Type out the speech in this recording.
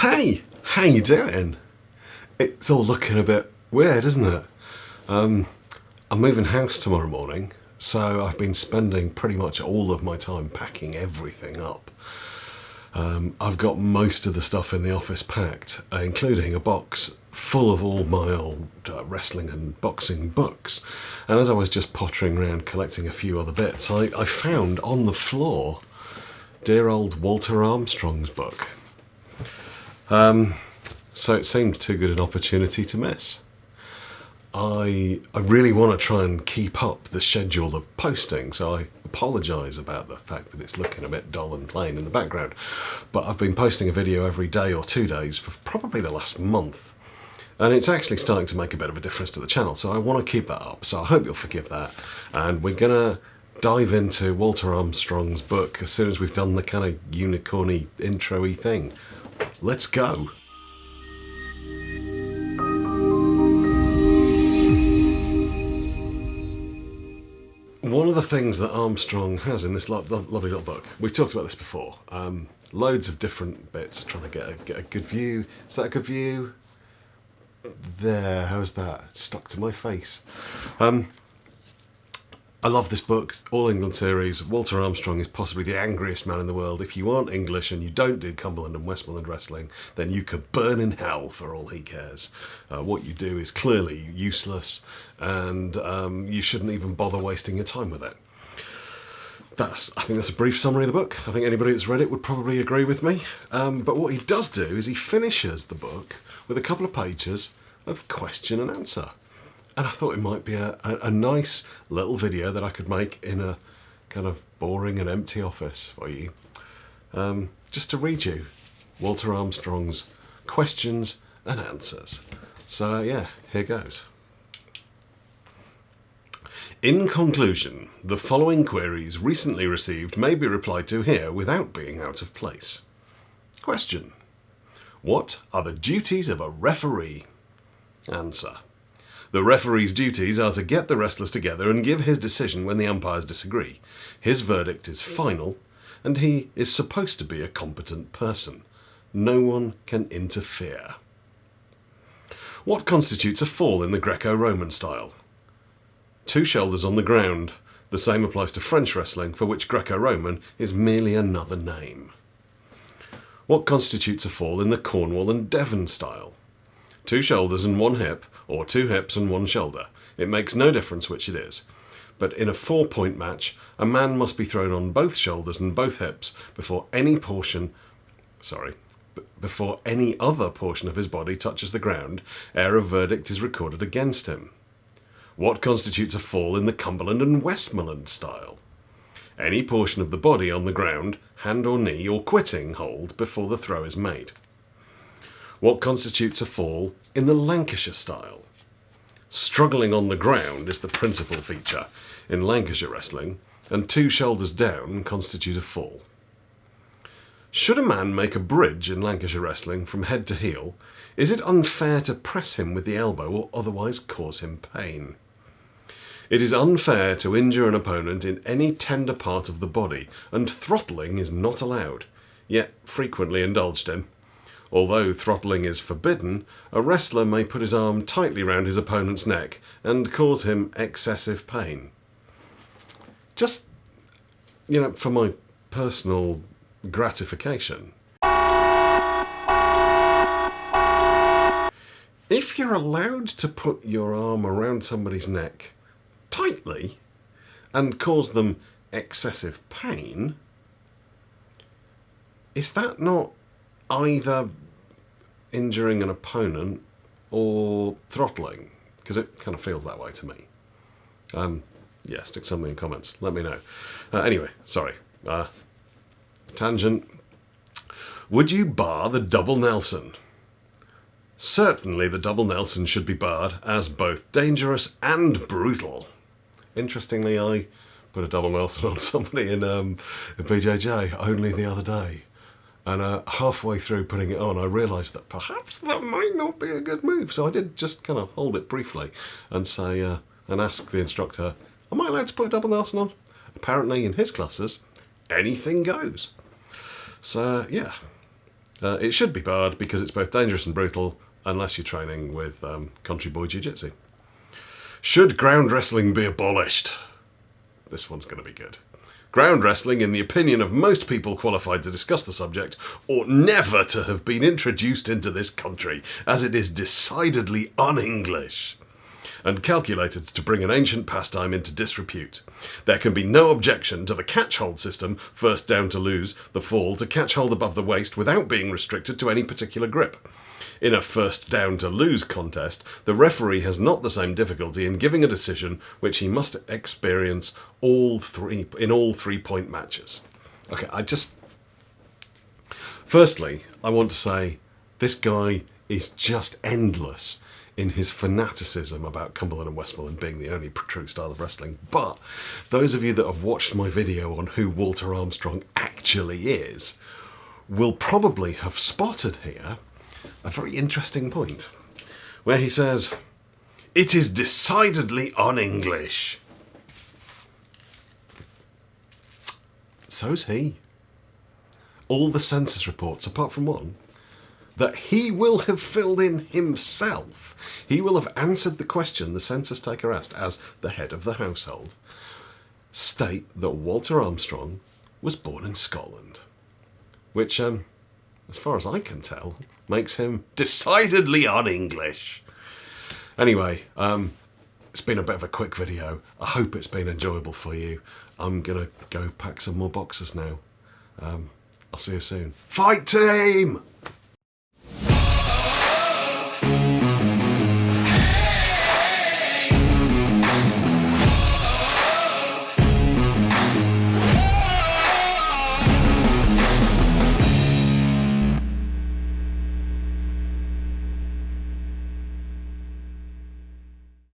Hey, how you doing? It's all looking a bit weird, isn't it? I'm moving house tomorrow morning, so I've been spending pretty much all of my time packing everything up. I've got most of the stuff in the office packed, including a box full of all my old wrestling and boxing books. And as I was just pottering around collecting a few other bits, I found on the floor dear old Walter Armstrong's book. So it seemed too good an opportunity to miss. I really want to try and keep up the schedule of posting, so I apologise about the fact that it's looking a bit dull and plain in the background. But I've been posting a video every day or 2 days for probably the last month. And it's actually starting to make a bit of a difference to the channel, so I want to keep that up. So I hope you'll forgive that. And we're going to dive into Walter Armstrong's book as soon as we've done the kind of unicorny intro-y thing. Let's go. One of the things that Armstrong has in this lovely little book, we've talked about this before, loads of different bits, trying to get a good view. Is that a good view? There, how's that? Stuck to my face. I love this book, All England series. Walter Armstrong is possibly the angriest man in the world. If you aren't English and you don't do Cumberland and Westmoreland wrestling, then you could burn in hell for all he cares. What you do is clearly useless, and you shouldn't even bother wasting your time with it. I think that's a brief summary of the book. I think anybody that's read it would probably agree with me. But what he does do is he finishes the book with a couple of pages of question and answer. And I thought it might be a nice little video that I could make in a kind of boring and empty office for you. Just to read you Walter Armstrong's questions and answers. So yeah, here goes. In conclusion, the following queries recently received may be replied to here without being out of place. Question. What are the duties of a referee? Answer. The referee's duties are to get the wrestlers together and give his decision when the umpires disagree. His verdict is final, and he is supposed to be a competent person. No one can interfere. What constitutes a fall in the Greco-Roman style? 2 shoulders on the ground. The same applies to French wrestling, for which Greco-Roman is merely another name. What constitutes a fall in the Cornwall and Devon style? 2 shoulders and 1 hip, or 2 hips and 1 shoulder. It makes no difference which it is. But in a 4-point match, a man must be thrown on both shoulders and both hips before any other portion of his body touches the ground, ere a verdict is recorded against him. What constitutes a fall in the Cumberland and Westmoreland style? Any portion of the body on the ground, hand or knee, or quitting hold before the throw is made. What constitutes a fall in the Lancashire style? Struggling on the ground is the principal feature in Lancashire wrestling, and 2 shoulders down constitute a fall. Should a man make a bridge in Lancashire wrestling from head to heel, is it unfair to press him with the elbow or otherwise cause him pain? It is unfair to injure an opponent in any tender part of the body, and throttling is not allowed, yet frequently indulged in. Although throttling is forbidden, a wrestler may put his arm tightly round his opponent's neck and cause him excessive pain. Just, for my personal gratification. If you're allowed to put your arm around somebody's neck tightly and cause them excessive pain, is that not either injuring an opponent or throttling? Because it kind of feels that way to me. Yeah, stick something in comments. Let me know. Anyway, sorry. Tangent. Would you bar the double Nelson? Certainly the double Nelson should be barred as both dangerous and brutal. Interestingly, I put a double Nelson on somebody in BJJ only the other day. And halfway through putting it on, I realised that perhaps that might not be a good move. So I did just kind of hold it briefly and say, and ask the instructor, am I allowed to put a double Nelson on? Apparently in his classes, anything goes. So yeah, It should be barred because it's both dangerous and brutal, unless you're training with country boy jiu-jitsu. Should ground wrestling be abolished? This one's going to be good. Ground wrestling, in the opinion of most people qualified to discuss the subject, ought never to have been introduced into this country, as it is decidedly un-English and calculated to bring an ancient pastime into disrepute. There can be no objection to the catch-hold system, first down to lose, the fall to catch hold above the waist without being restricted to any particular grip. In a first down to lose contest, the referee has not the same difficulty in giving a decision which he must experience in all 3-point matches. Okay, Firstly, I want to say this guy is just endless in his fanaticism about Cumberland and Westmoreland being the only true style of wrestling. But those of you that have watched my video on who Walter Armstrong actually is will probably have spotted here a very interesting point, where he says, "It is decidedly un-English." So's he. All the census reports, apart from one, that he will have filled in himself. He will have answered the question the census taker asked as the head of the household, state that Walter Armstrong was born in Scotland. Which, as far as I can tell, makes him decidedly un-English. Anyway, it's been a bit of a quick video. I hope it's been enjoyable for you. I'm going to go pack some more boxes now. I'll see you soon. Fight team!